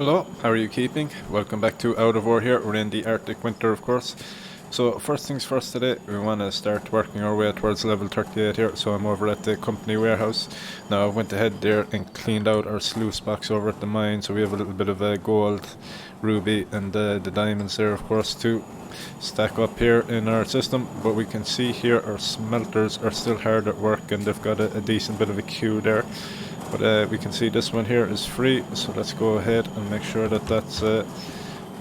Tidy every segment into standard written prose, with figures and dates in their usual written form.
Hello, how are you keeping? Welcome back to Out of War here. We're in the Arctic winter, of course. So first things first today, we want to start working our way towards level 38 here. So I'm over at the company warehouse. Now I went ahead there and cleaned out our sluice box over at the mine. So we have a little bit of gold, ruby and the diamonds there, of course, to stack up here in our system. But we can see here our smelters are still hard at work and they've got a decent bit of a queue there. But we can see this one here is free, so let's go ahead and make sure that that's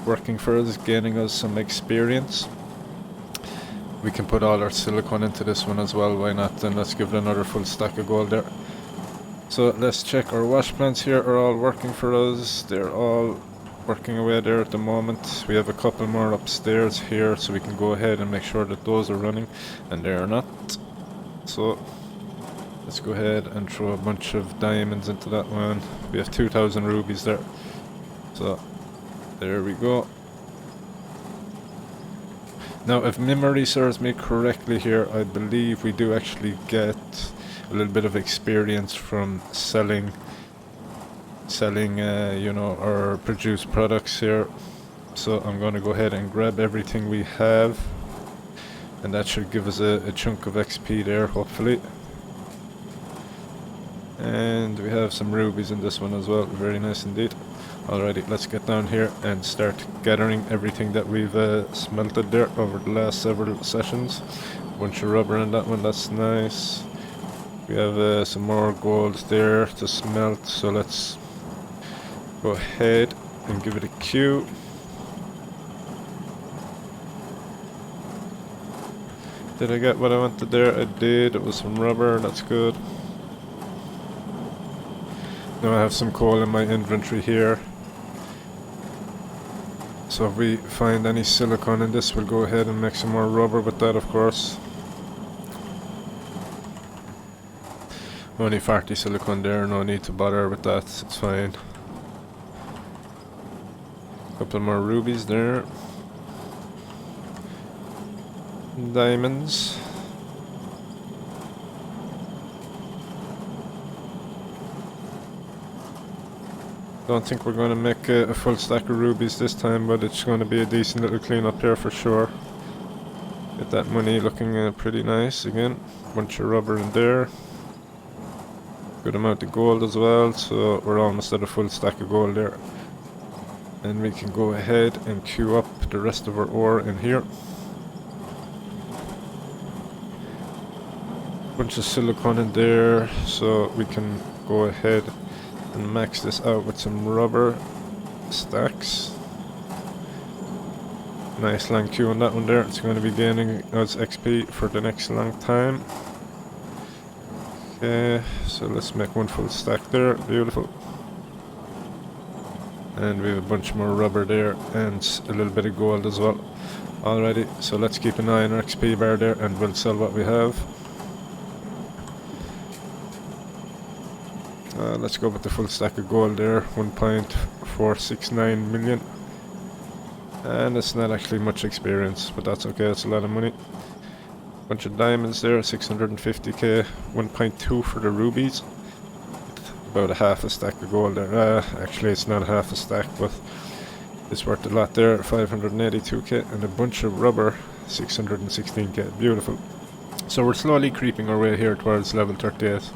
working for us, gaining us some experience. We can put all our silicon into this one as well, why not? Then let's give it another full stack of gold there. So let's check our wash plants here are all working for us. They're all working away there at the moment. We have a couple more upstairs here, so we can go ahead and make sure that those are running, and they're not. So let's go ahead and throw a bunch of diamonds into that one. We have 2,000 rubies there. So, there we go. Now, if memory serves me correctly here, I believe we do actually get a little bit of experience from selling you know, our produced products here. So I'm going to go ahead and grab everything we have. And that should give us a chunk of XP there, hopefully. And we have some rubies in this one as well, very nice indeed. Alrighty, let's get down here and start gathering everything that we've smelted there over the last several sessions. Bunch of rubber in that one, that's nice. We have some more gold there to smelt, so let's go ahead and give it a queue. Did I get what I wanted there? I did, it was some rubber, that's good. Now I have some coal in my inventory here. So if we find any silicon in this, we'll go ahead and make some more rubber with that, of course. Only 40 silicon there, no need to bother with that, it's fine. Couple more rubies there. Diamonds. Don't think we're going to make a full stack of rubies this time, but it's going to be a decent little cleanup here for sure. Get that money looking pretty nice again. Bunch of rubber in there. Good amount of gold as well, so we're almost at a full stack of gold there. And we can go ahead and queue up the rest of our ore in here. Bunch of silicon in there, so we can go ahead and max this out with some rubber stacks. Nice long queue on that one there. It's going to be gaining us XP for the next long time. Okay, so let's make one full stack there. Beautiful. And we have a bunch more rubber there and a little bit of gold as well. Alrighty, so let's keep an eye on our XP bar there and we'll sell what we have. Let's go with the full stack of gold there, 1.469 million. And it's not actually much experience, but that's okay, it's a lot of money. Bunch of diamonds there, 650k, 1.2 for the rubies. About a half a stack of gold there. Actually it's not half a stack, but it's worth a lot there, 582k. And a bunch of rubber, 616k, beautiful. So we're slowly creeping our way here towards level 38.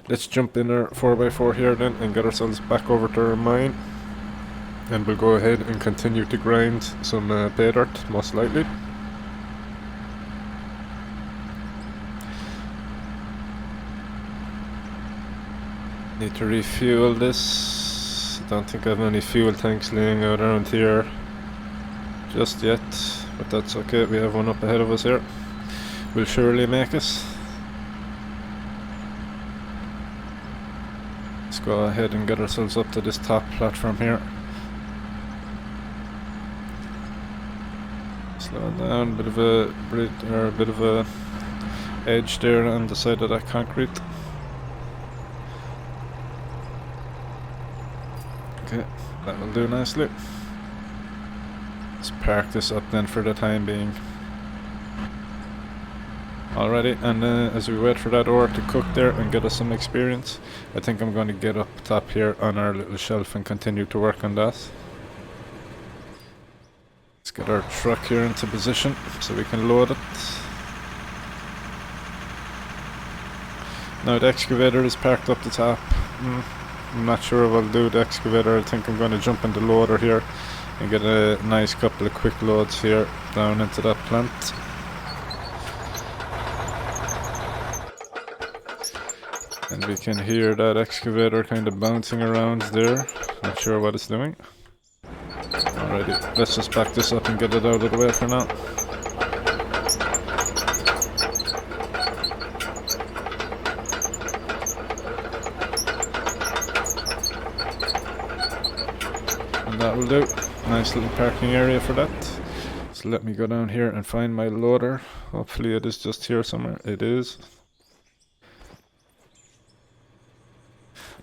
Let's jump in our 4x4 here then and get ourselves back over to our mine. And we'll go ahead and continue to grind some pay dirt, most likely. Need to refuel this. Don't think I have any fuel tanks laying out around here just yet, but that's okay, we have one up ahead of us here. We'll surely make it. Let's go ahead and get ourselves up to this top platform here. Slow down, bit of a bridge or a bit of a edge there on the side of that concrete. Okay, that will do nicely. Let's park this up then for the time being. Alrighty, and as we wait for that ore to cook there and get us some experience, I think I'm going to get up top here on our little shelf and continue to work on that. Let's get our truck here into position so we can load it. Now the excavator is parked up the top. I'm not sure if I'll do the excavator. I think I'm going to jump in the loader here and get a nice couple of quick loads here down into that plant. And we can hear that excavator kind of bouncing around there. Not sure what it's doing. Alrighty, let's just back this up and get it out of the way for now. And that will do. Nice little parking area for that. So let me go down here and find my loader. Hopefully it is just here somewhere. It is.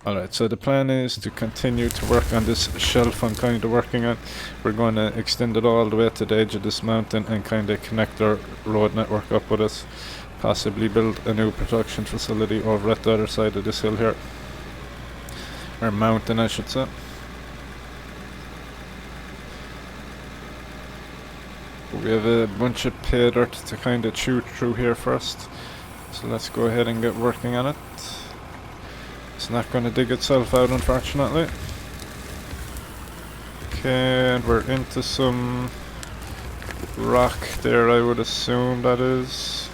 Alright, so the plan is to continue to work on this shelf I'm kind of working on. We're going to extend it all the way to the edge of this mountain and kind of connect our road network up with it. Possibly build a new production facility over at the other side of this hill here. Or mountain, I should say. We have a bunch of pay dirt to kind of chew through here first. So let's go ahead and get working on it. It's not going to dig itself out, unfortunately. Okay, and we're into some rock there, I would assume that is.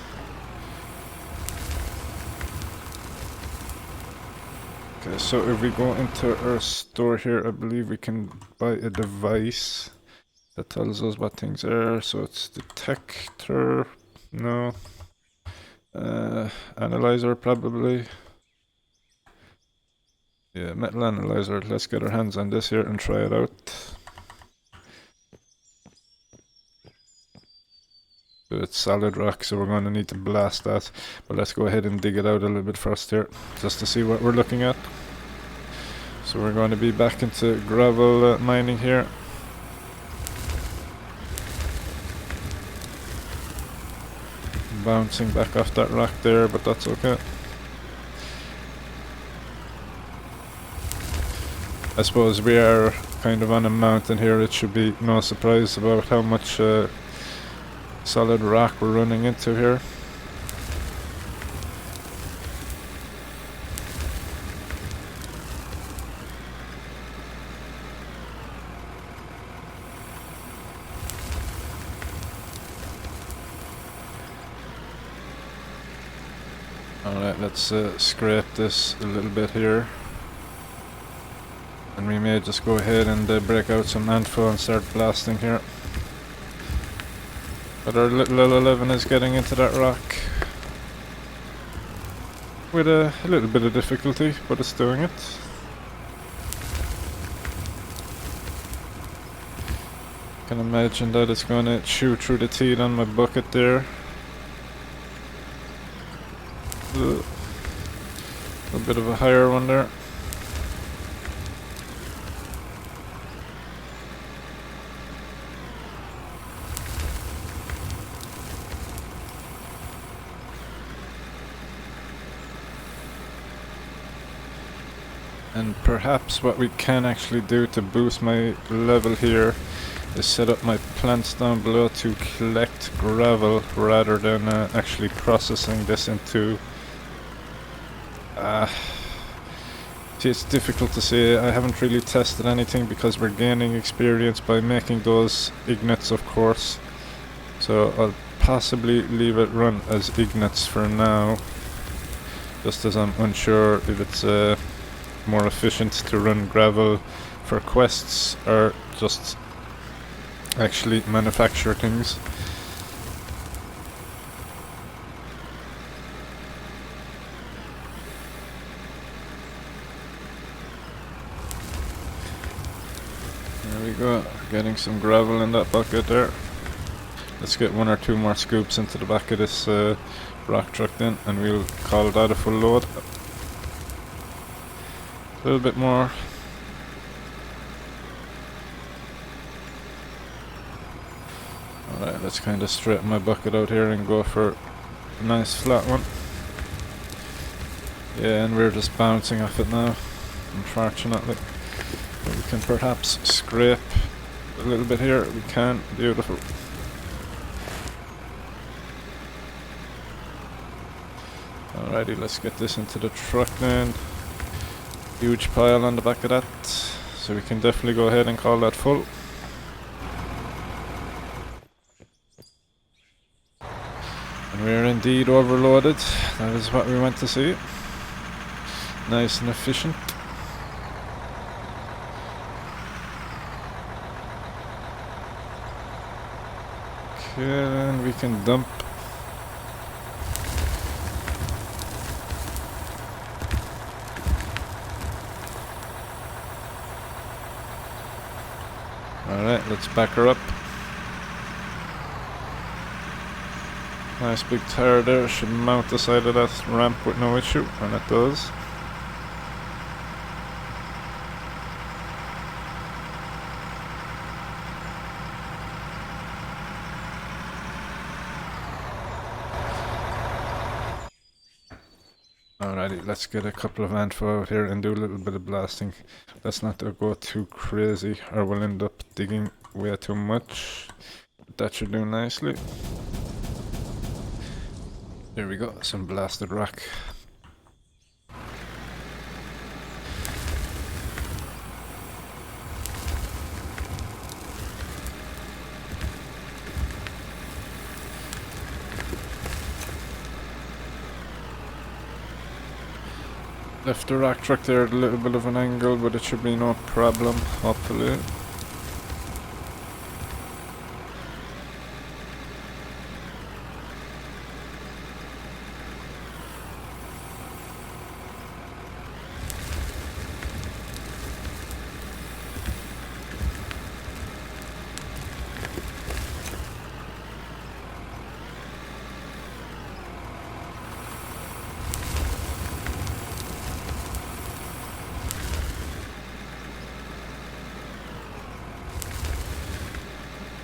Okay, so if we go into our store here, I believe we can buy a device that tells us what things are. So it's detector, no, analyzer probably. Yeah, metal analyzer. Let's get our hands on this here and try it out. It's solid rock, so we're going to need to blast that. But let's go ahead and dig it out a little bit first here, just to see what we're looking at. So we're going to be back into gravel mining here. Bouncing back off that rock there, but that's okay. I suppose we are kind of on a mountain here. It should be no surprise about how much solid rock we're running into here. Alright, let's scrape this a little bit here. And we may just go ahead and break out some Antfo and start blasting here. But our little L11 is getting into that rock with a little bit of difficulty, but it's doing it. I can imagine that it's going to chew through the teeth on my bucket there. A bit of a higher one there. And perhaps what we can actually do to boost my level here is set up my plants down below to collect gravel rather than actually processing this into... it's difficult to say. I haven't really tested anything because we're gaining experience by making those ignits, of course. So I'll possibly leave it run as ignits for now, just as I'm unsure if it's more efficient to run gravel for quests or just actually manufacture things. There we go, getting some gravel in that bucket there. Let's get one or two more scoops into the back of this rock truck then, and we'll call that a full load. A little bit more. Alright, let's kind of straighten my bucket out here and go for A nice flat one. Yeah, and we're just bouncing off it now, unfortunately. But we can perhaps scrape a little bit here. We can. Beautiful. Alrighty, let's get this into the truck then. Huge pile on the back of that, so we can definitely go ahead and call that full. And we're indeed overloaded. That is what we want to see. Nice and efficient. Okay, then we can dump. Alright, let's back her up. Nice big tire there, should mount the side of that ramp with no issue, and it does. Alrighty, let's get a couple of Anfo out here and do a little bit of blasting. Let's not go too crazy or we'll end up digging way too much. That should do nicely. There we go, some blasted rock. Left the rock truck there at a little bit of an angle, but it should be no problem, hopefully.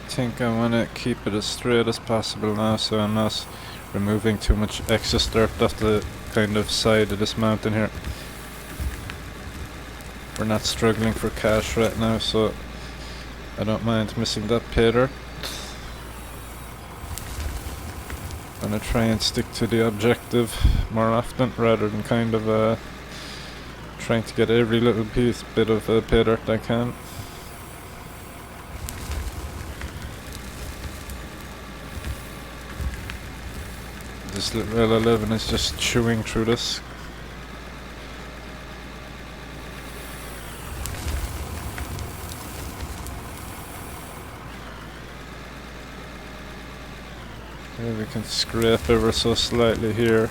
I think I want to keep it as straight as possible now, so I'm not removing too much excess dirt off the kind of side of this mountain here. We're not struggling for cash right now, so I don't mind missing that pay dirt. I'm gonna try and stick to the objective more often rather than kind of trying to get every little bit of pay dirt I can. This little L11 is just chewing through this. Okay, we can scrape ever so slightly here.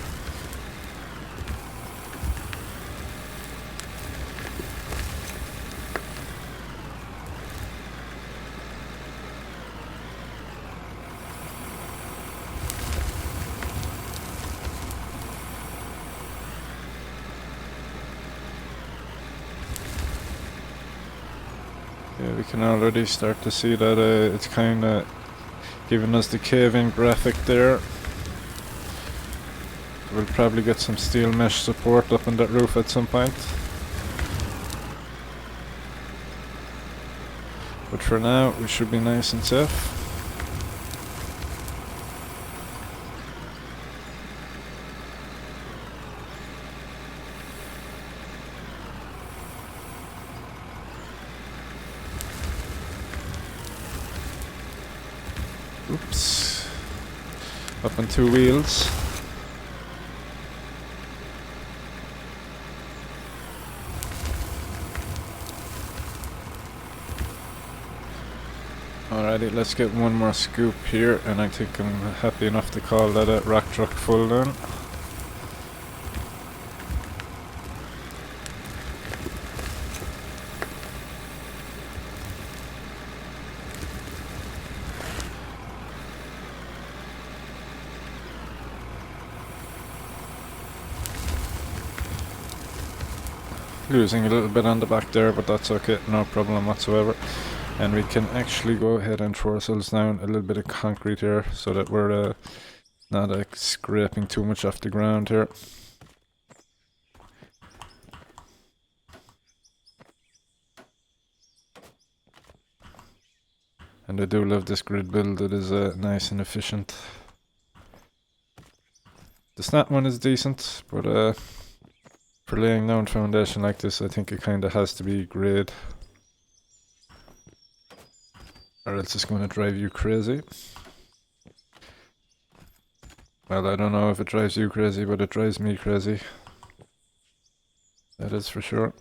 Yeah, we can already start to see that it's kind of giving us the cave-in graphic there. We'll probably get some steel mesh support up on that roof at some point. But for now, we should be nice and safe. Oops. Up on two wheels. Alrighty, let's get one more scoop here, and I think I'm happy enough to call that a rock truck full then. Losing a little bit on the back there, but that's okay, no problem whatsoever. And we can actually go ahead and throw ourselves down a little bit of concrete here so that we're Not scraping too much off the ground here. And I do love this grid build, it is nice and efficient. The snap one is decent, but for laying down foundation like this, I think it kinda has to be grade. Or else it's gonna drive you crazy. Well, I don't know if it drives you crazy, but it drives me crazy. That is for sure.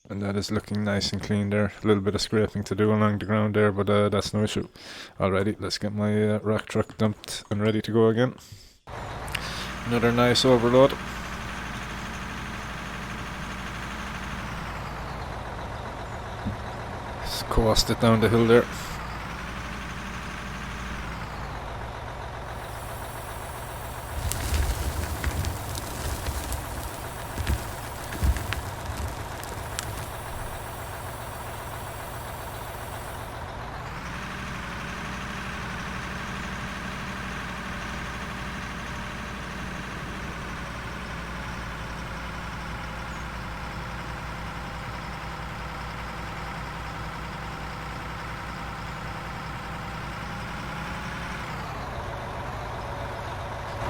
And that is looking nice and clean there. A little bit of scraping to do along the ground there, but that's no issue. Alrighty, let's get my rock truck dumped and ready to go again. Another nice overload. Just coast it down the hill there.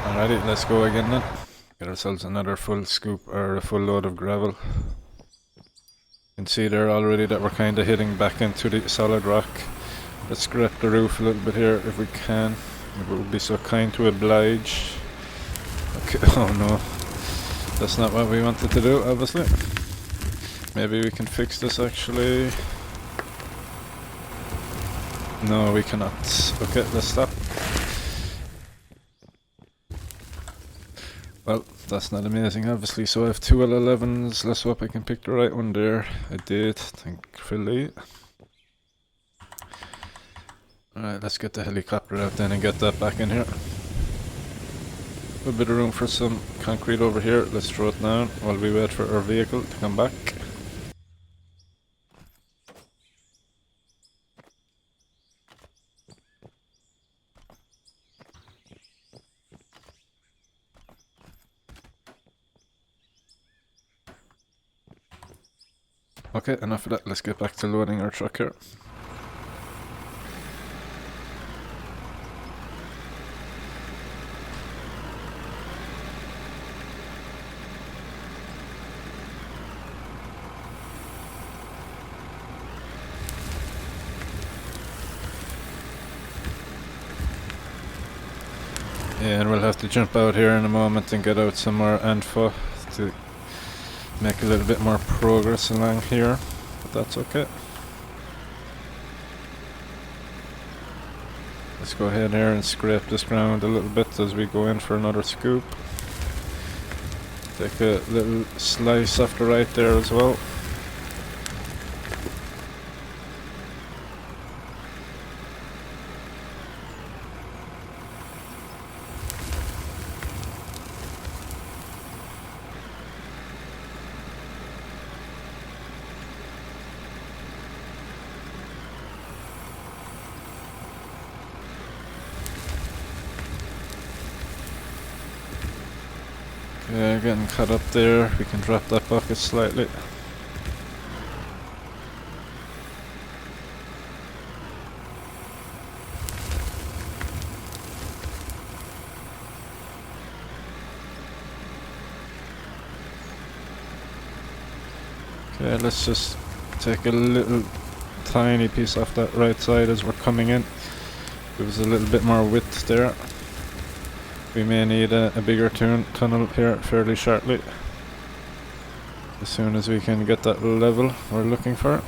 Alrighty, let's go again then. Get ourselves another full scoop or a full load of gravel. You can see there already that we're kind of hitting back into the solid rock. Let's scrape the roof a little bit here if we can. If it would be so kind to oblige. Okay, oh no. That's not what we wanted to do, obviously. Maybe we can fix this actually. No, we cannot. Okay, let's stop. Well, that's not amazing, obviously, so I have two L11s. Let's hope I can pick the right one there. I did, thankfully. Alright, let's get the helicopter out then and get that back in here. A bit of room for some concrete over here. Let's throw it down while we wait for our vehicle to come back. Okay, enough of that. Let's get back to loading our truck here. Yeah, and we'll have to jump out here in a moment and get out some more info to make a little bit more progress along here, but that's okay. Let's go ahead here and scrape this ground a little bit as we go in for another scoop. Take a little slice off the right there as well. Yeah, getting cut up there. We can drop that bucket slightly. Okay, let's just take a little tiny piece off that right side as we're coming in. Gives a little bit more width there. We may need a bigger tunnel here fairly shortly, as soon as we can get that level we're looking for.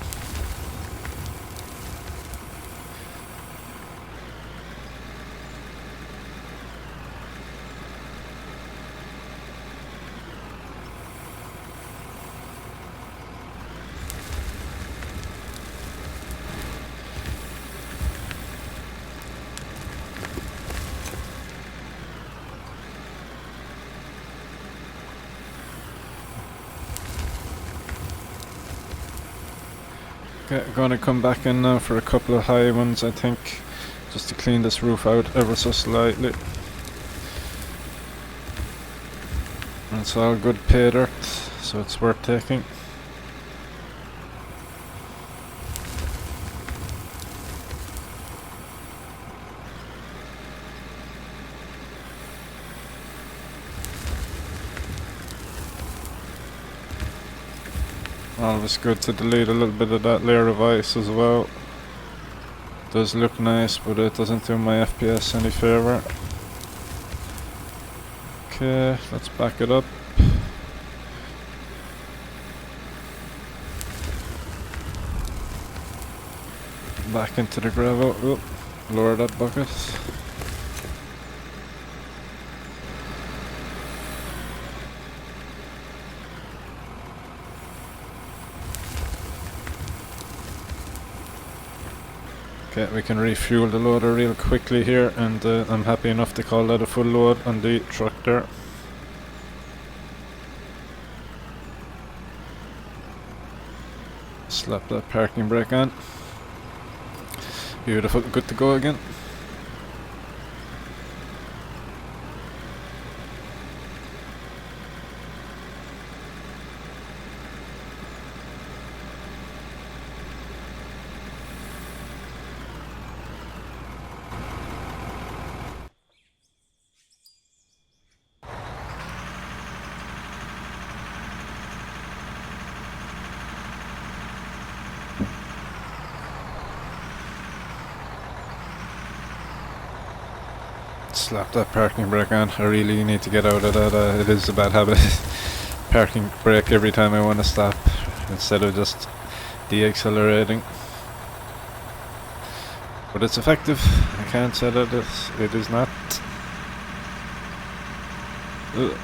Okay, gonna come back in now for a couple of high ones, I think, just to clean this roof out ever so slightly. And it's all good pay dirt, so it's worth taking. Always good to delete a little bit of that layer of ice as well. Does look nice, but it doesn't do my FPS any favour. Okay, let's back it up. Back into the gravel. Oh, lower that bucket. Okay, we can refuel the loader real quickly here, and I'm happy enough to call that a full load on the truck there. Slap that parking brake on. Beautiful, good to go again. Slap that parking brake on. I really need to get out of that. It is a bad habit. Parking brake every time I want to stop instead of just deaccelerating. But it's effective. I can't say that it is not. Ugh.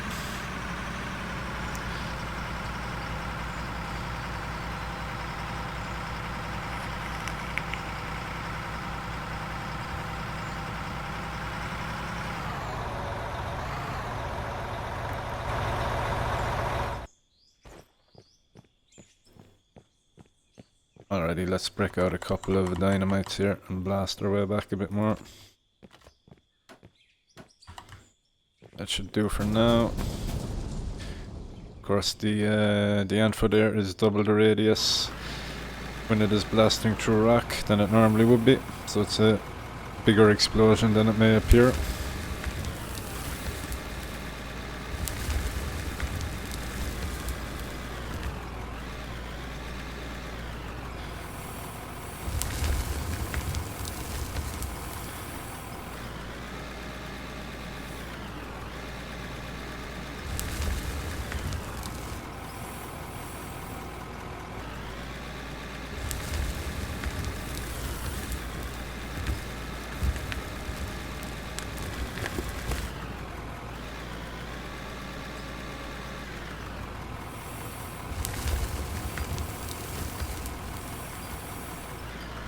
Alrighty, let's break out a couple of dynamites here and blast our way back a bit more. That should do for now. Of course, the Anfo there is double the radius when it is blasting through rock than it normally would be, so it's a bigger explosion than it may appear.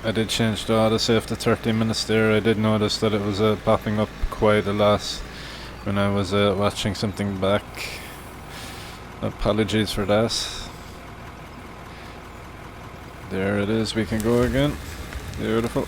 I did change the autosave to 30 minutes there. I did notice that it was popping up quite a lot when I was watching something back. Apologies for that. There it is, we can go again. Beautiful.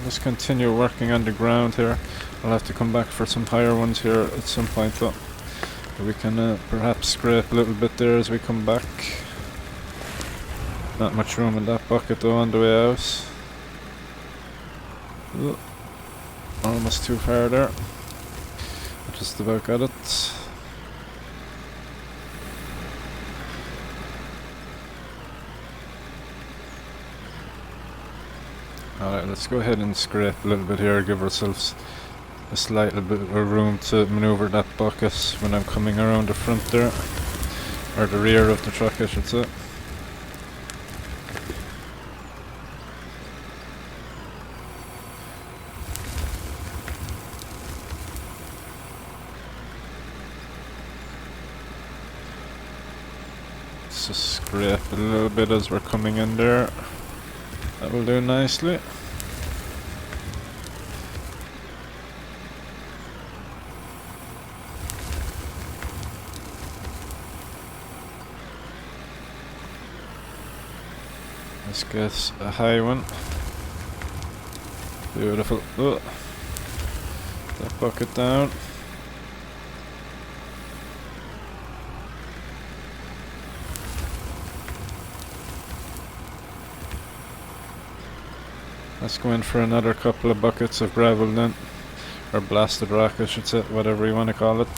Let's continue working underground here. I'll have to come back for some higher ones here at some point though. We can perhaps scrape a little bit there as we come back. Not much room in that bucket though on the way out. Ooh, almost too far there. Just about got it. Alright, let's go ahead and scrape a little bit here, give ourselves a slight bit of room to maneuver that bucket when I'm coming around the front there, or the rear of the truck I should say. Let's just scrape a little bit as we're coming in there. That will do nicely. Let's get a high one. Beautiful. Oh. That bucket down. Let's go in for another couple of buckets of gravel then. Or blasted rock, I should say, whatever you want to call it.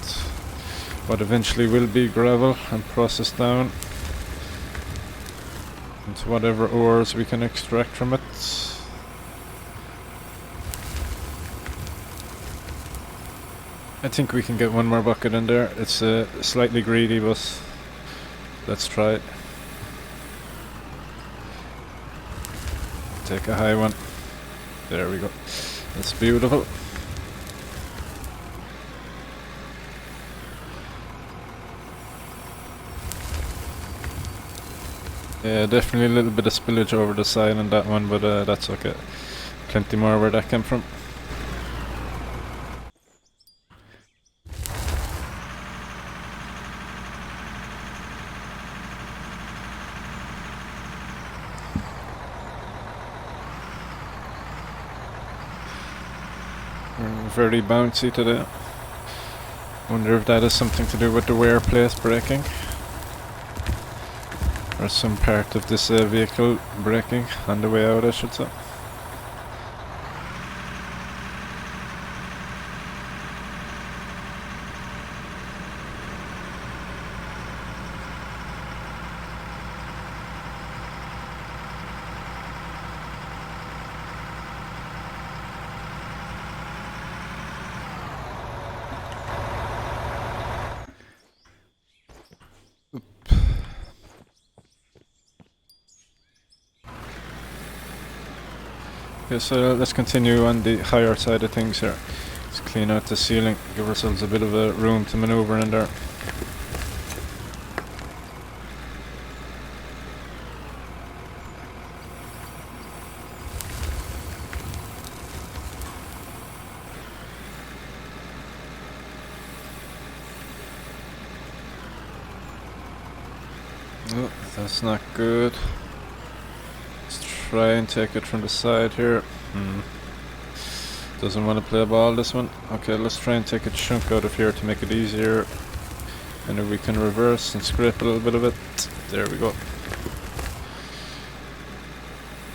What eventually will be gravel and processed down into whatever ores we can extract from it. I think we can get one more bucket in there. It's slightly greedy, but let's try it. Take a high one. There we go. That's beautiful. Yeah, definitely a little bit of spillage over the side on that one, but that's okay. Plenty more where that came from. Very bouncy today. Wonder if that is something to do with the wear plate breaking, or some part of this vehicle breaking on the way out, I should say. Okay, so let's continue on the higher side of things here. Let's clean out the ceiling, give ourselves a bit of a room to maneuver in there. Oh, that's not good. Try and take it from the side here. Doesn't want to play ball, this one. Okay, let's try and take a chunk out of here to make it easier. And if we can reverse and scrape a little bit of it. There we go.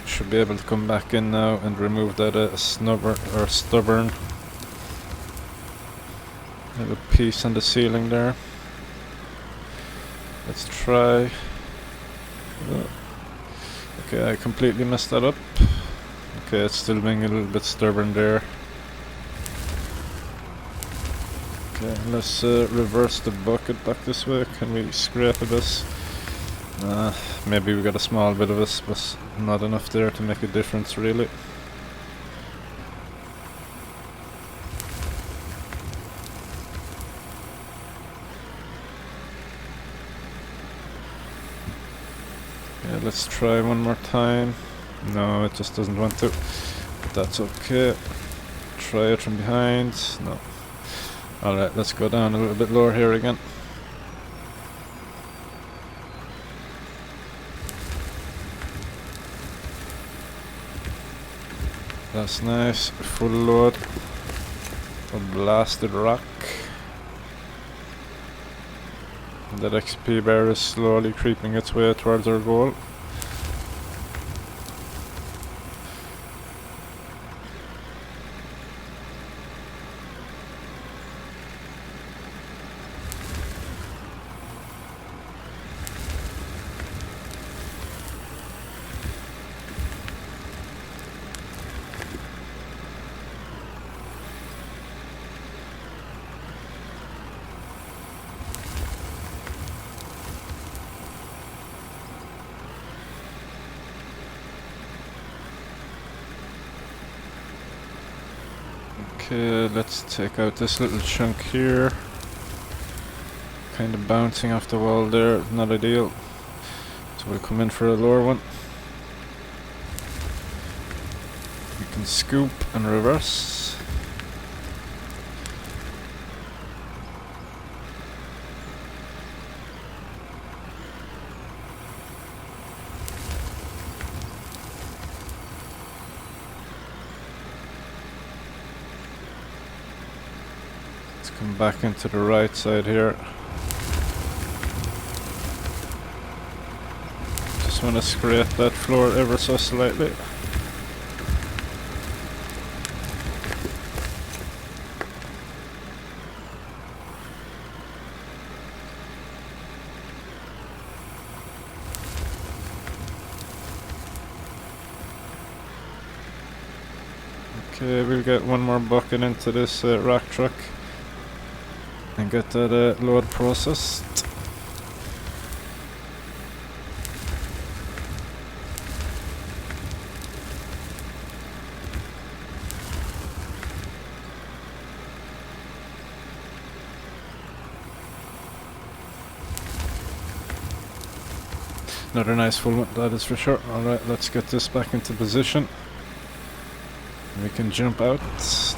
Should be able to come back in now and remove that stubborn little piece on the ceiling there. Let's try. Okay, I completely messed that up. Okay, it's still being a little bit stubborn there. Okay, let's reverse the bucket back this way. Can we scrape this? Maybe we got a small bit of this, but not enough there to make a difference really. Yeah, let's try one more time. No, it just doesn't want to. But that's okay. Try it from behind. No. Alright, let's go down a little bit lower here again. That's nice. Full load of blasted rock. That XP bar is slowly creeping its way towards our goal. Okay, let's take out this little chunk here. Kind of bouncing off the wall there, not ideal. So we'll come in for a lower one. We can scoop and reverse. Let's come back into the right side here. Just want to scrape that floor ever so slightly. Okay, we'll get one more bucket into this rock truck and get that load processed. Another nice full one, that is for sure. Alright, let's get this back into position. We can jump out.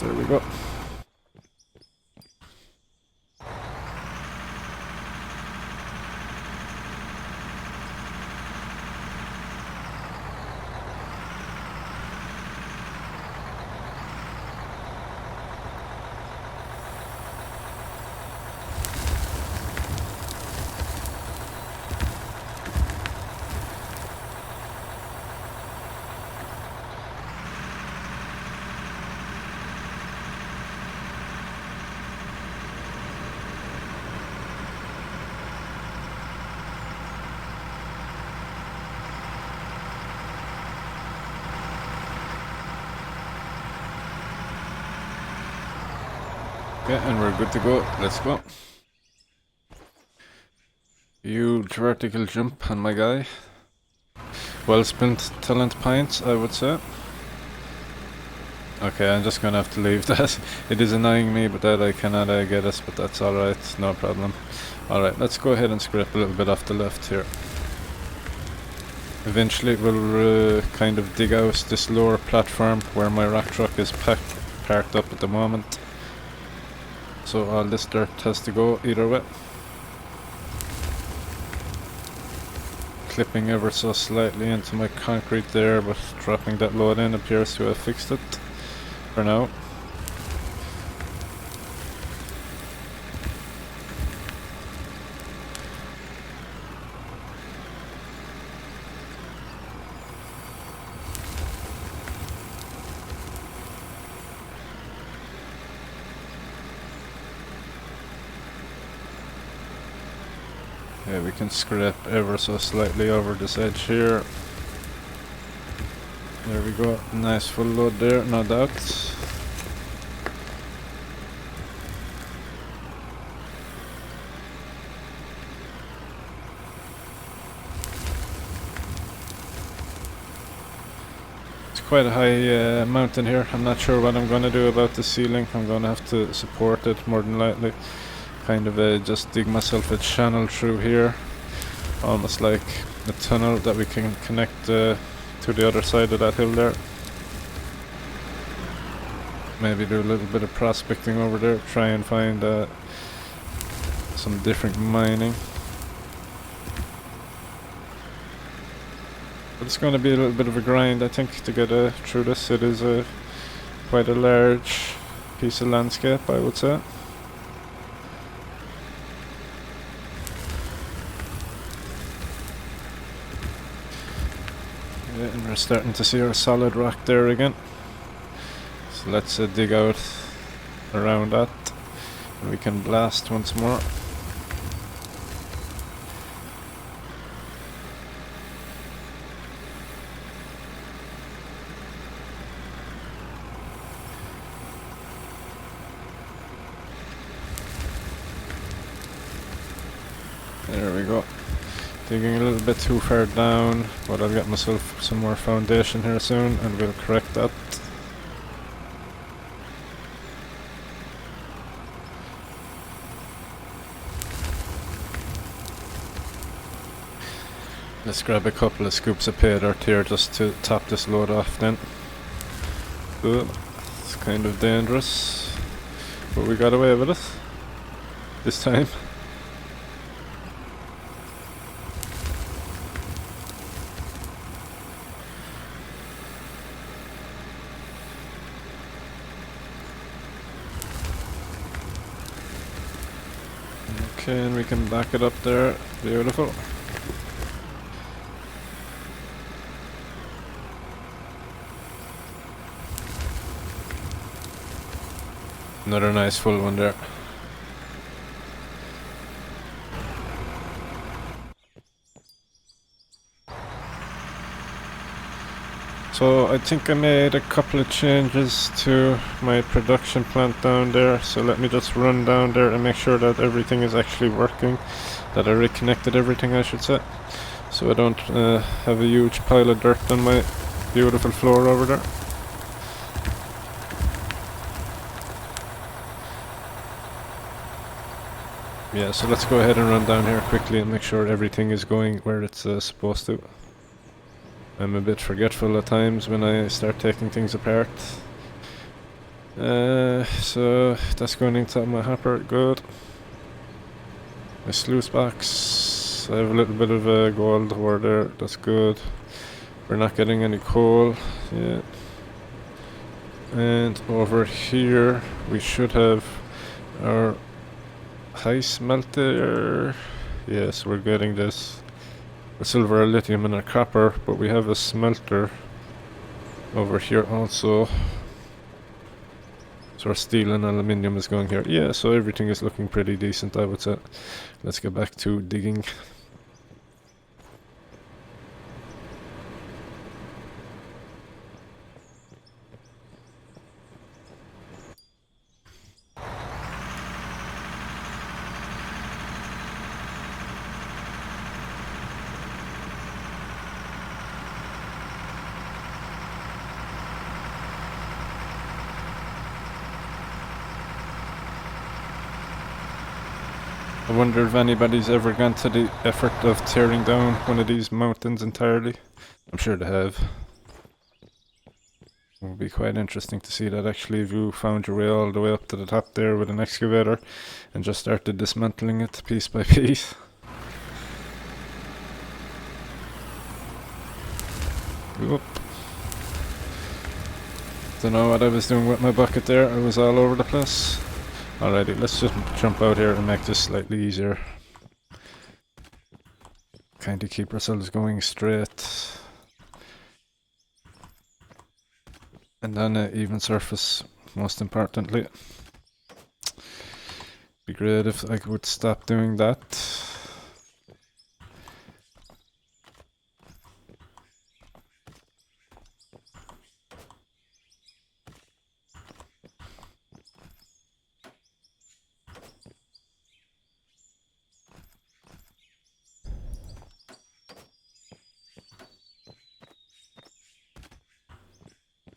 There we go. Okay, and we're good to go. Let's go. Huge vertical jump on my guy. Well spent talent points, I would say. Okay, I'm just gonna have to leave that. It is annoying me, but that I cannot get us, but that's alright, no problem. Alright, let's go ahead and scrape a little bit off the left here. Eventually we'll kind of dig out this lower platform where my rock truck is parked up at the moment. So all this dirt has to go either way. Clipping ever so slightly into my concrete there, but dropping that load in appears to have fixed it for now. Yeah, we can scrape ever so slightly over this edge here. There we go, nice full load there, no doubt. It's quite a high mountain here. I'm not sure what I'm going to do about the ceiling. I'm going to have to support it more than likely. Kind of just dig myself a channel through here, almost like a tunnel that we can connect to the other side of that hill there. Maybe do a little bit of prospecting over there, try and find some different mining. But it's going to be a little bit of a grind, I think, to get through this. It is quite a large piece of landscape, I would say. And we're starting to see our solid rock there again. So let's dig out around that and we can blast once more. There we go. Digging a little bit too far down, but I'll get myself some more foundation here soon and we'll correct that. let's grab a couple of scoops of pay dirt here just to top this load off then. Good. It's kind of dangerous, but we got away with it this time. Okay, and we can back it up there. Beautiful. Another nice full one there. So I think I made a couple of changes to my production plant down there, so let me just run down there and make sure that everything is actually working, that I reconnected everything, I should say, so I don't have a huge pile of dirt on my beautiful floor over there. Yeah, so let's go ahead and run down here quickly and make sure everything is going where it's supposed to. I'm a bit forgetful at times when I start taking things apart. So that's going into my hopper, good. My sluice box, I have a little bit of gold ore there, that's good. We're not getting any coal yet. And over here we should have our high smelter. Yes, we're getting this. Silver, lithium and a copper, but we have a smelter over here also. So our steel and aluminium is going here. Yeah, so everything is looking pretty decent, I would say. Let's get back to digging. I wonder if anybody's ever gone to the effort of tearing down one of these mountains entirely. I'm sure they have. It would be quite interesting to see that actually, if you found your way all the way up to the top there with an excavator and just started dismantling it piece by piece. Oop. Don't know what I was doing with my bucket there, I was all over the place. Alrighty, let's just jump out here and make this slightly easier. Kind of keep ourselves going straight. And on an even surface, most importantly. Be great if I could stop doing that.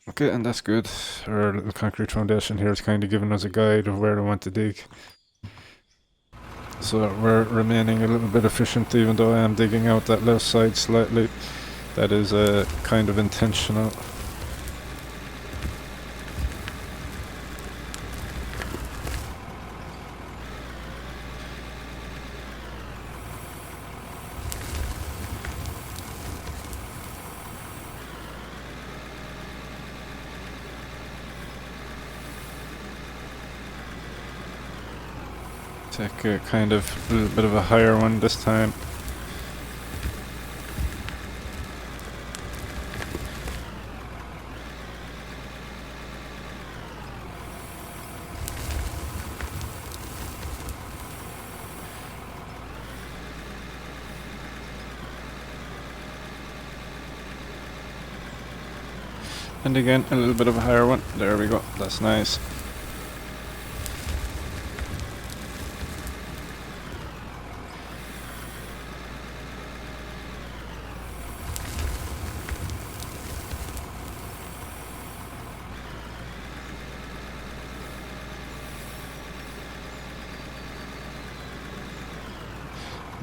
Okay, and that's good. Our little concrete foundation here is kind of giving us a guide of where I want to dig. So we're remaining a little bit efficient, even though I am digging out that left side slightly. That is kind of intentional. Take a kind of a little bit of a higher one this time. And again, a little bit of a higher one. There we go, that's nice.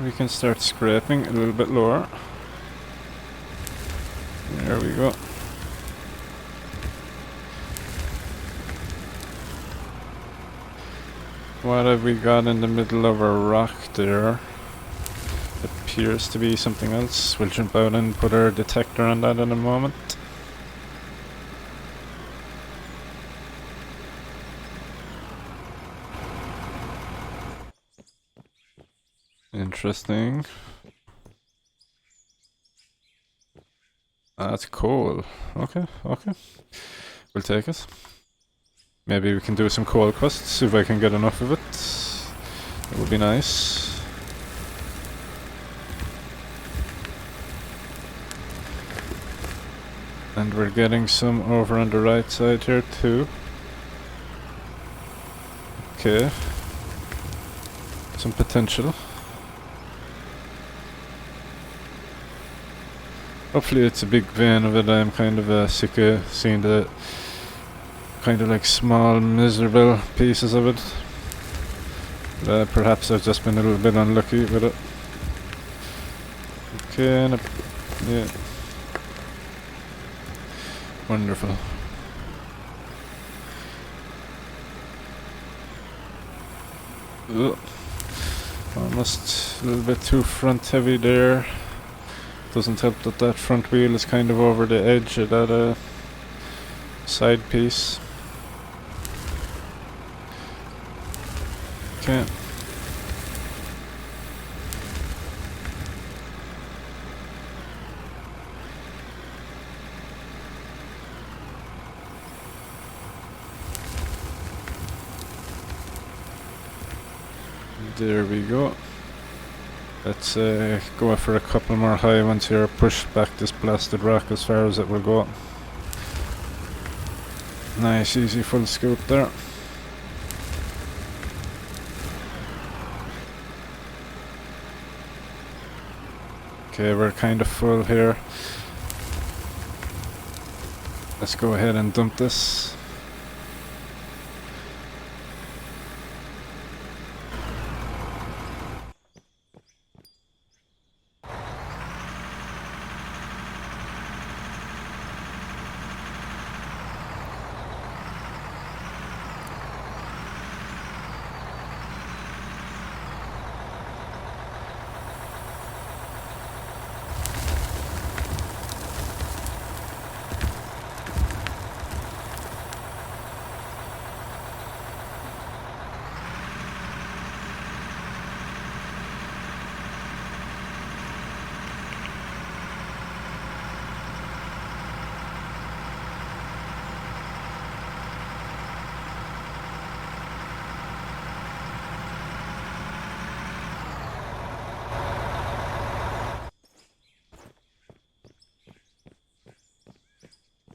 We can start scraping a little bit lower. we go. What have we got in the middle of our rock there? Appears to be something else. We'll jump out and put our detector on that in a moment. Interesting. That's coal. Okay, okay. We'll take it. Maybe we can do some coal quests if I can get enough of it. That would be nice. And we're getting some over on the right side here too. Okay. Some potential. Hopefully it's a big vein of it. I'm kind of sick of seeing the kind of like small miserable pieces of it. Perhaps I've just been a little bit unlucky with it. Okay, and yeah. Wonderful. Ugh. Almost a little bit too front heavy there. Doesn't help that that front wheel is kind of over the edge of that side piece. Okay. There we go. Let's go for a couple more high ones here, push back this blasted rock as far as it will go. Nice easy full scoop there. Okay, we're kind of full here. Let's go ahead and dump this.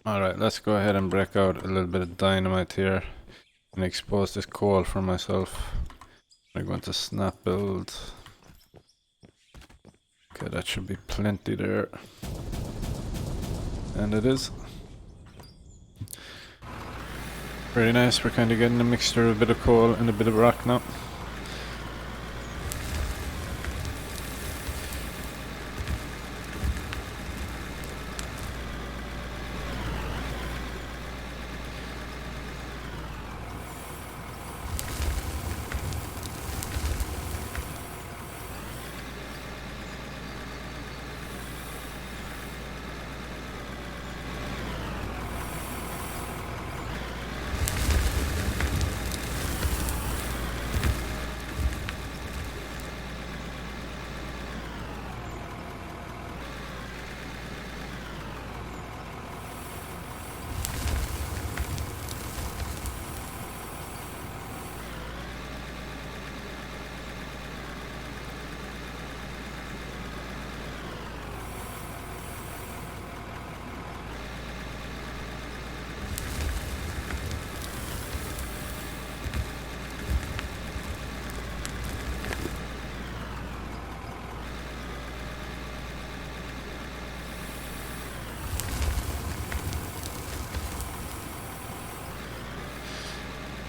Alright, let's go ahead and break out a little bit of dynamite here and expose this coal for myself. I'm going to snap build. Okay, that should be plenty there. And it is. Very nice, we're kind of getting a mixture of a bit of coal and a bit of rock now.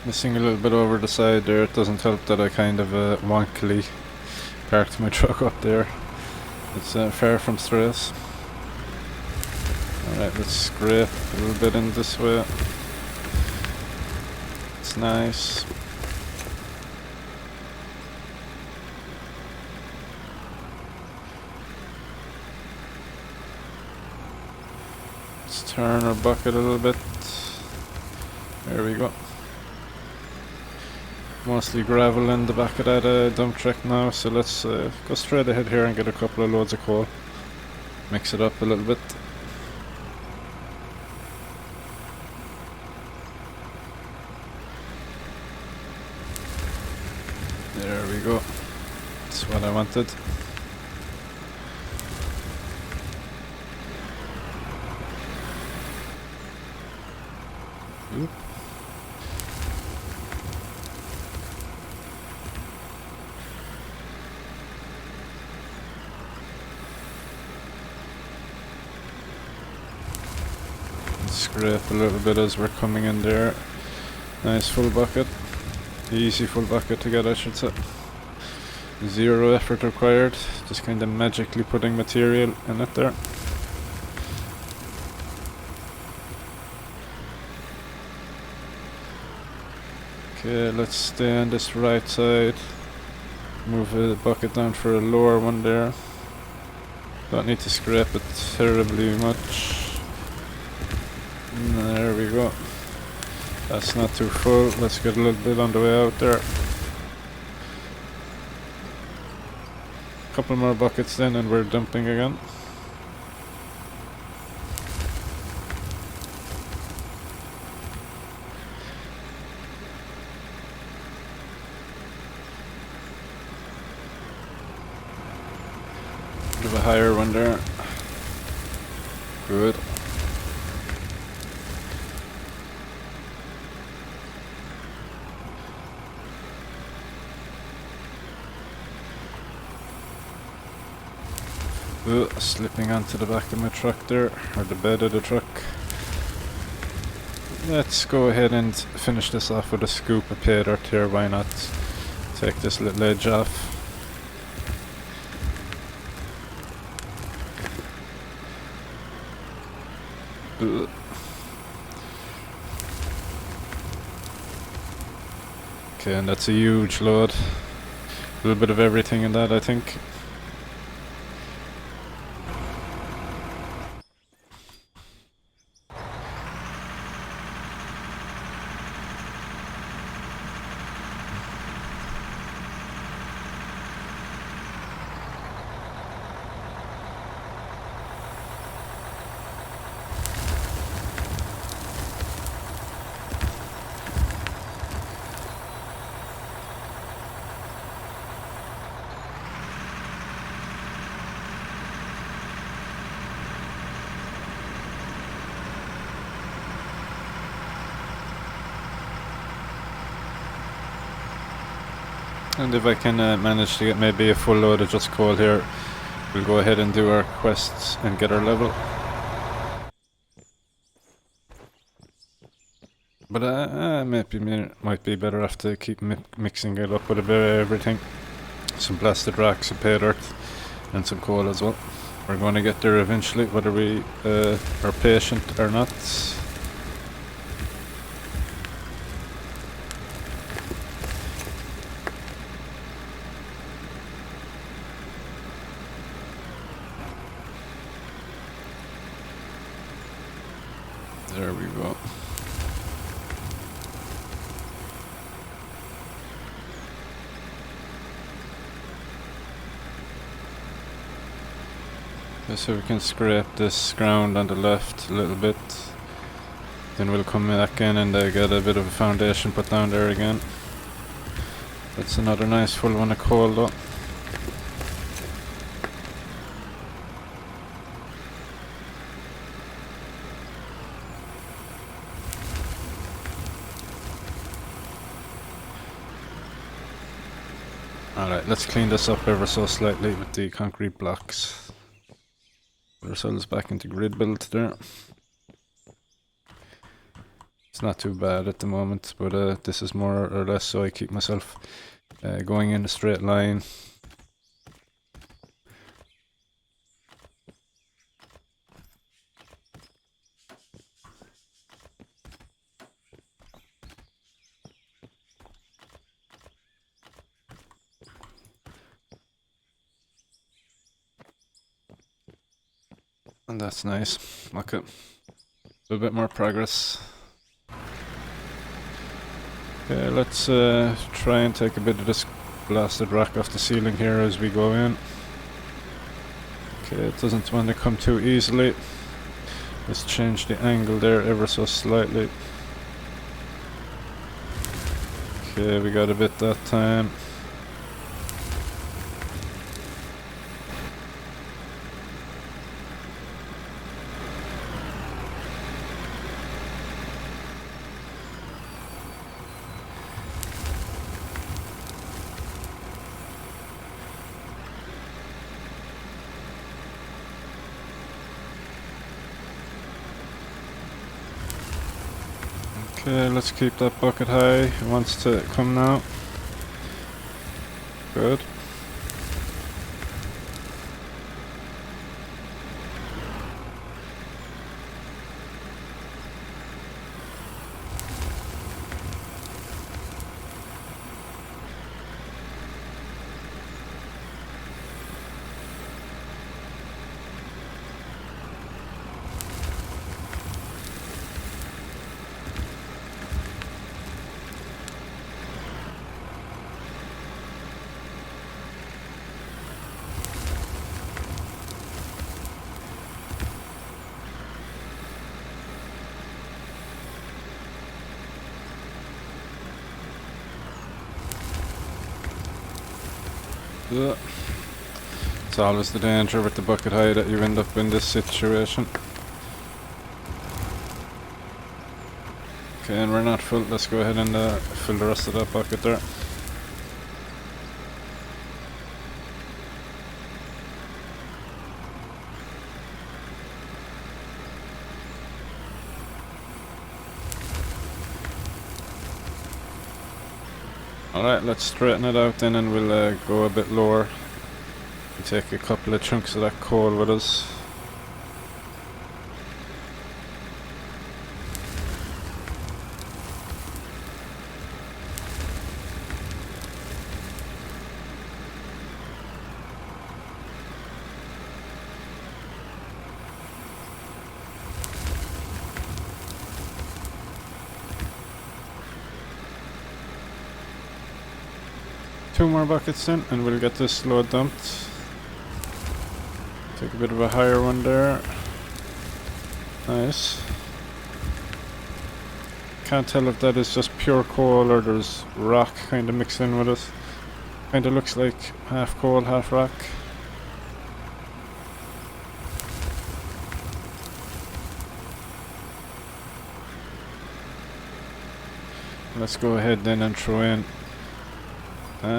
Missing a little bit over the side there. It doesn't help that I kind of wonkily parked my truck up there. It's far from stress. Alright, let's scrape a little bit in this way. It's nice. Let's turn our bucket a little bit. There we go. Mostly gravel in the back of that dump truck now, so let's go straight ahead here and get a couple of loads of coal. Mix it up a little bit. There we go. That's what I wanted. Oop. Scrape a little bit as we're coming in there. Nice full bucket. Easy full bucket to get, I should say. Zero effort required. Just kind of magically putting material in it there. Okay, let's stay on this right side. Move the bucket down for a lower one there. Don't need to scrape it terribly much. There we go. That's not too full. Let's get a little bit on the way out there. Couple more buckets then and we're dumping again. Bit of a higher one there. Good. Slipping onto the back of my truck there, or the bed of the truck. Let's go ahead and finish this off with a scoop of pay dirt here, why not? Take this little edge off. Okay, and that's a huge load. A little bit of everything in that, I think. And if I can manage to get maybe a full load of just coal here, we'll go ahead and do our quests and get our level. But might be better off to keep mixing it up with a bit of everything. Some blasted rock, some pay dirt, and some coal as well. We're going to get there eventually, whether we are patient or not. There we go. So we can scrape this ground on the left a little bit. Then we'll come back in and get a bit of a foundation put down there again. That's another nice full one of coal though. Alright, let's clean this up ever so slightly with the concrete blocks. Put ourselves back into grid build there. It's not too bad at the moment, but this is more or less so I keep myself going in a straight line. And that's nice. Okay. A bit more progress. Okay, let's try and take a bit of this blasted rock off the ceiling here as we go in. Okay, it doesn't want to come too easily. Let's change the angle there ever so slightly. Okay, we got a bit that time. Okay, let's keep that bucket high. It wants to come now. Good. It's always the danger with the bucket high that you end up in this situation. Okay, and we're not full. Let's go ahead and fill the rest of that bucket there. Alright, let's straighten it out then and we'll go a bit lower. Take a couple of chunks of that coal with us. Two more buckets in and we'll get this load dumped. Take a bit of a higher one there. Nice. Can't tell if that is just pure coal or there's rock kind of mixed in with it. Kind of looks like half coal, half rock. Let's go ahead then and throw in.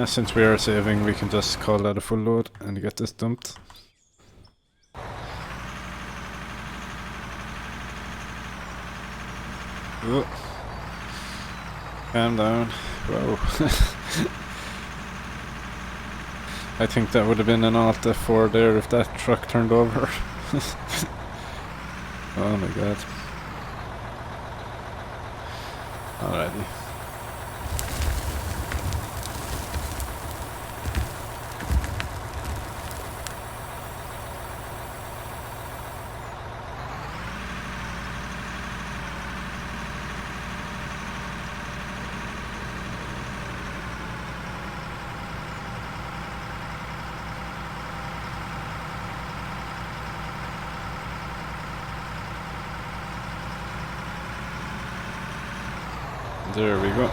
Since we are saving, we can just call that a full load and get this dumped. Oh. Calm down. Whoa. I think that would have been an Alt F4 there if that truck turned over. Oh my god. Alrighty. There we go.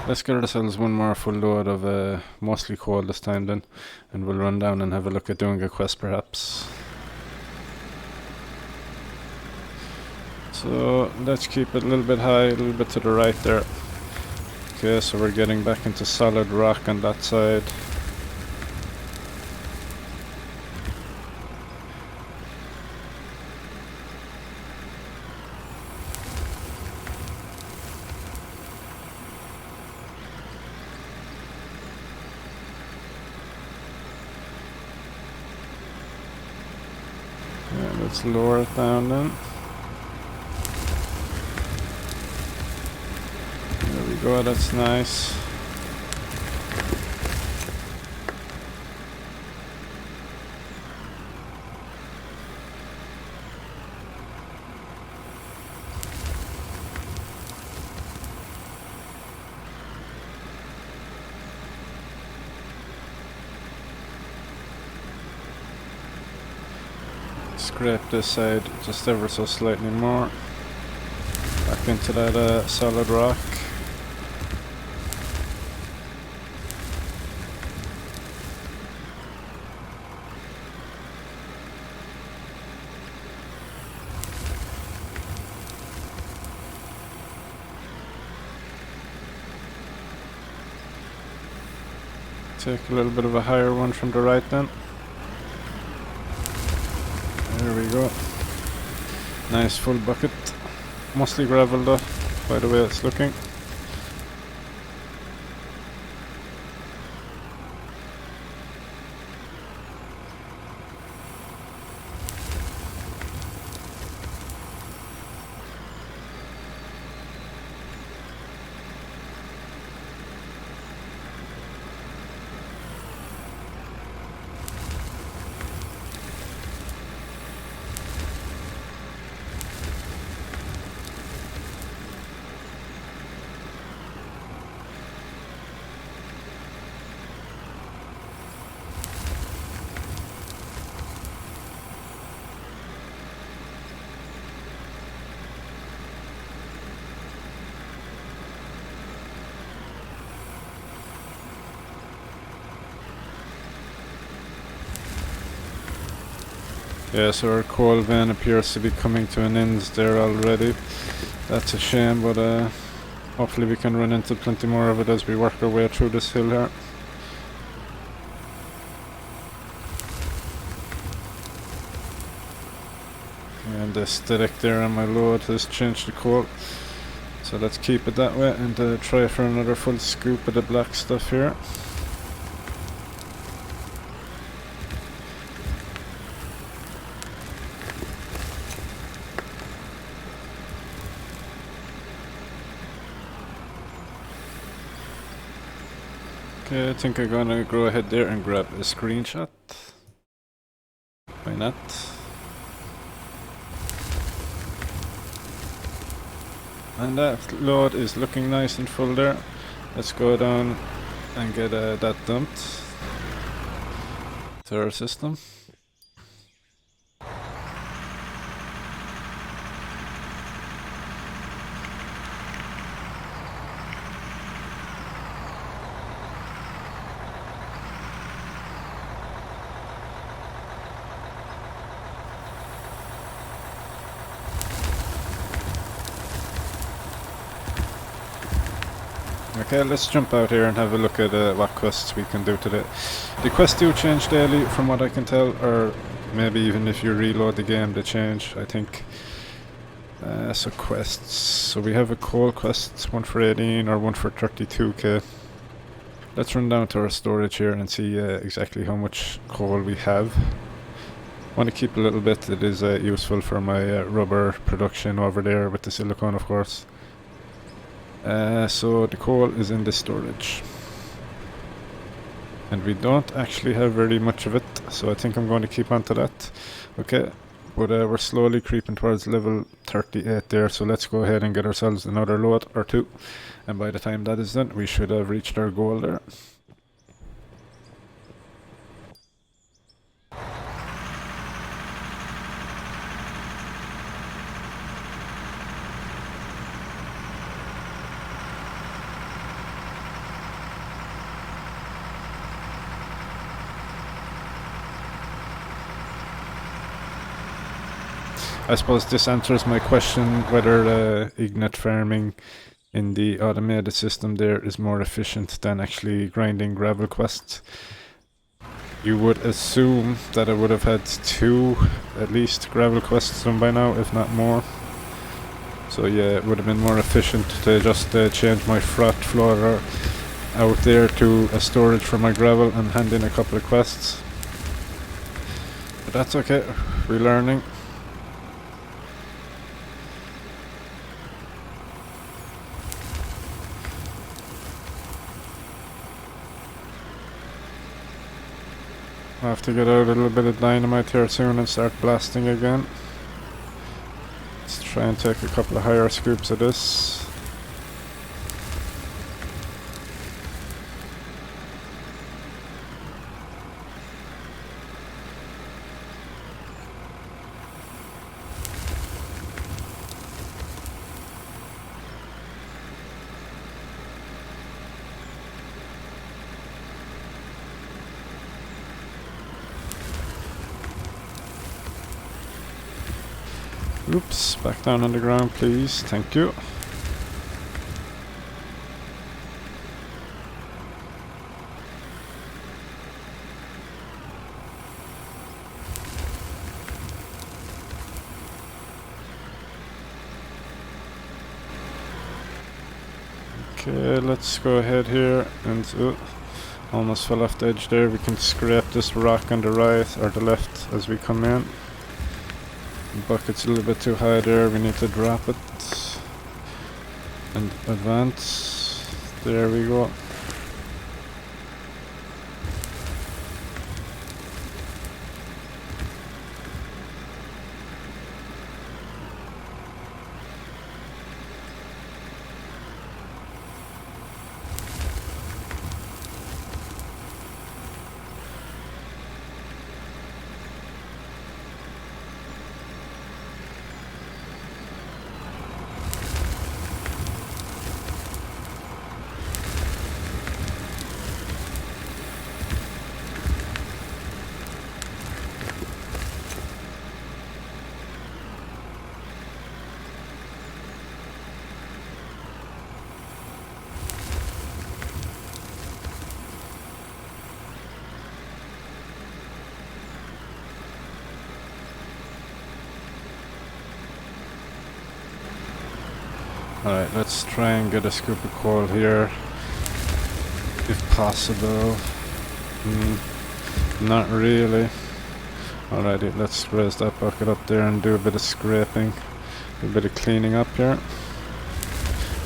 Let's get ourselves one more full load of mostly coal this time then, and we'll run down and have a look at doing a quest perhaps. So let's keep it a little bit high, a little bit to the right there. Okay, so we're getting back into solid rock on that side. Let's lower it down then. There we go, that's nice. Scrape this side just ever so slightly more. Back into that solid rock. Take a little bit of a higher one from the right then. There we go. Nice full bucket. Mostly gravel though, by the way it's looking. Yeah, so our coal vein appears to be coming to an end there already. That's a shame, but hopefully we can run into plenty more of it as we work our way through this hill here. And the aesthetic there on my load has changed the coal. So let's keep it that way and try for another full scoop of the black stuff here. Okay, I think I'm gonna go ahead there and grab a screenshot. Why not? And that load is looking nice and full there. Let's go down and get that dumped to our system. Okay, let's jump out here and have a look at what quests we can do today. The quests do change daily from what I can tell, or maybe even if you reload the game they change, I think. So quests, so we have a coal quest, one for 18 or one for 32k. Let's run down to our storage here and see exactly how much coal we have. Want to keep a little bit, it is useful for my rubber production over there with the silicone of course. So the coal is in the storage. And we don't actually have very much of it, so I think I'm going to keep on to that. Okay, but we're slowly creeping towards level 38 there, so let's go ahead and get ourselves another load or two. And by the time that is done, we should have reached our goal there. I suppose this answers my question whether ignite farming in the automated system there is more efficient than actually grinding gravel quests. You would assume that I would have had 2 at least gravel quests done by now, if not more. So yeah, it would have been more efficient to just change my froth floor out there to a storage for my gravel and hand in a couple of quests. But that's okay, we're learning. I have to get out a little bit of dynamite here soon and start blasting again. Let's try and take a couple of higher scoops of this. Oops, back down on the ground, please. Thank you. Okay, let's go ahead here and almost fell off the edge there. We can scrape this rock on the right or the left as we come in. The bucket's a little bit too high there. We need to drop it and advance. There we go. Alright, let's try and get a scoop of coal here, if possible. Not really. Alrighty, let's raise that bucket up there and do a bit of scraping, a bit of cleaning up here.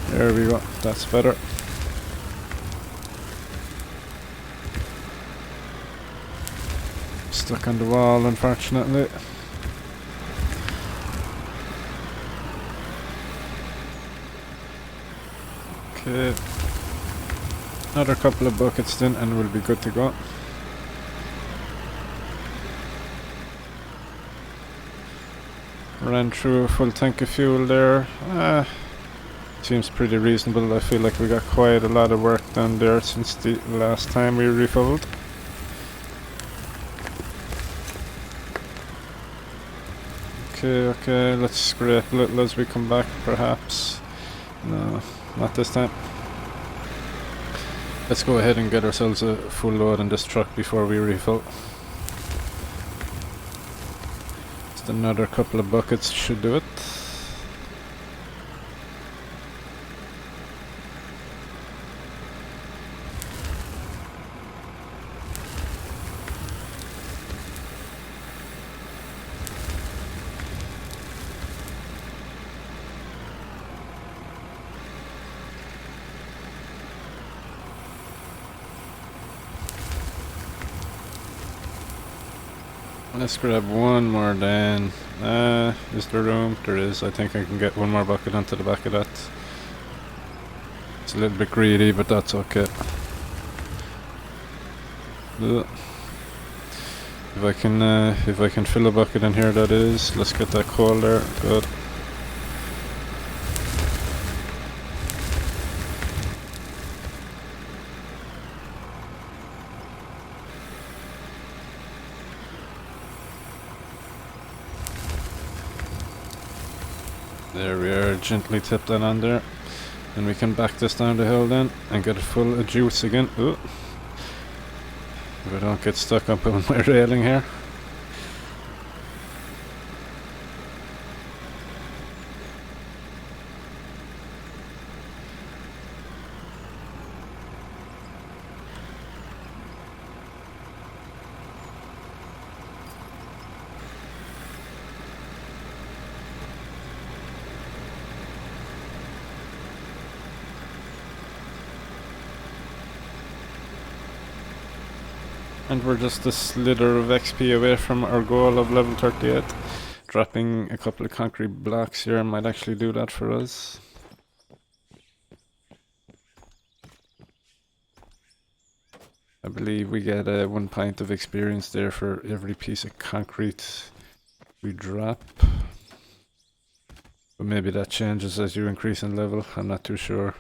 There we go, that's better. Stuck on the wall, unfortunately. Okay, another couple of buckets then and we'll be good to go. Ran through a full tank of fuel there. Seems pretty reasonable. I feel like we got quite a lot of work done there since the last time we refilled. Okay, let's scrape a little as we come back perhaps. No, not this time. Let's go ahead and get ourselves a full load in this truck before we refill. Just another couple of buckets should do it. Let's grab one more then. Is there room? There is. I think I can get one more bucket onto the back of that. It's a little bit greedy, but that's okay. If I can fill a bucket in here, that is. Let's get that coal there. Good. There we are, gently tip that on there. And we can back this down the hill then and get it full of juice again. Ooh. If I don't get stuck up on my railing here. And we're just a slither of XP away from our goal of level 38. Dropping a couple of concrete blocks here might actually do that for us. I believe we get 1 pint of experience there for every piece of concrete we drop. But maybe that changes as you increase in level, I'm not too sure.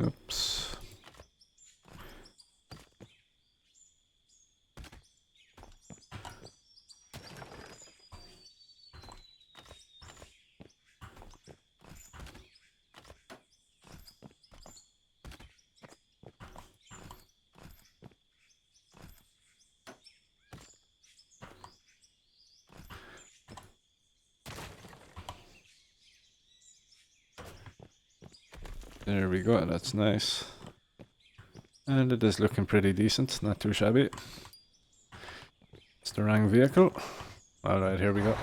Oops. There we go, that's nice. And it is looking pretty decent, not too shabby. It's the wrong vehicle. Alright, here we go.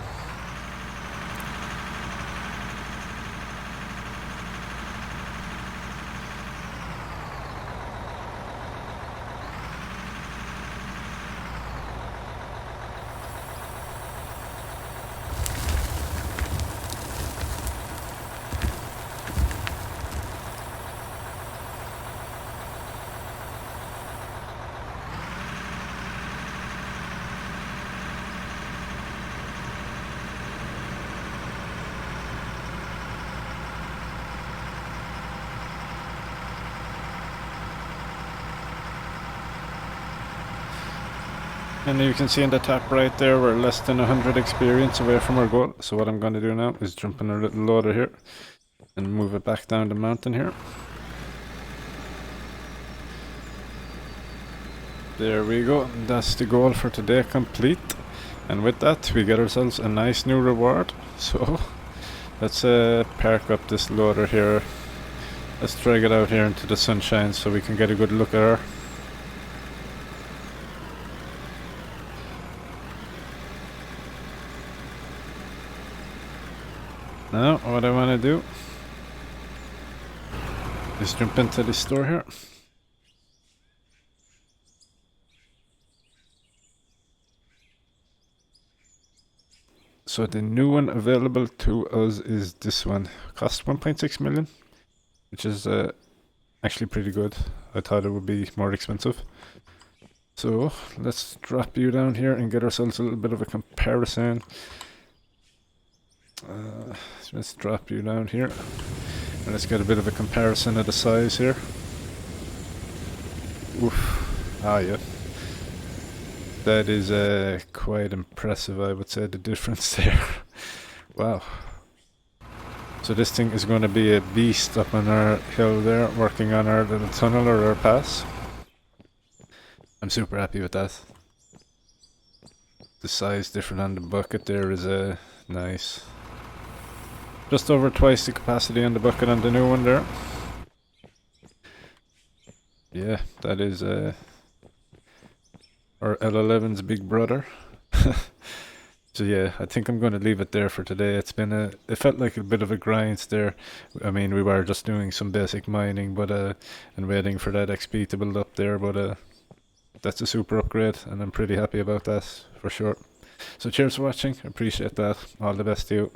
And you can see in the top right there, we're less than 100 experience away from our goal. So what I'm going to do now is jump in our little loader here and move it back down the mountain here. There we go. That's the goal for today complete. And with that, we get ourselves a nice new reward. So let's park up this loader here. Let's drag it out here into the sunshine so we can get a good look at her. Now, what I want to do is jump into the store here. So the new one available to us is this one. Cost 1.6 million, which is actually pretty good. I thought it would be more expensive. So let's drop you down here and get ourselves a little bit of a comparison. Let's drop you down here and let's get a bit of a comparison of the size here. Oof. Ah, yeah. That is quite impressive, I would say, the difference there. Wow. So this thing is going to be a beast up on our hill there, working on our little tunnel or our pass. I'm super happy with that. The size different on the bucket there is nice. Just over twice the capacity on the bucket on the new one there. Yeah, that is our L11's big brother. So yeah, I think I'm going to leave it there for today. It's been it felt like a bit of a grind there. I mean, we were just doing some basic mining, but and waiting for that XP to build up there. But that's a super upgrade, and I'm pretty happy about that for sure. So cheers for watching. I appreciate that. All the best to you.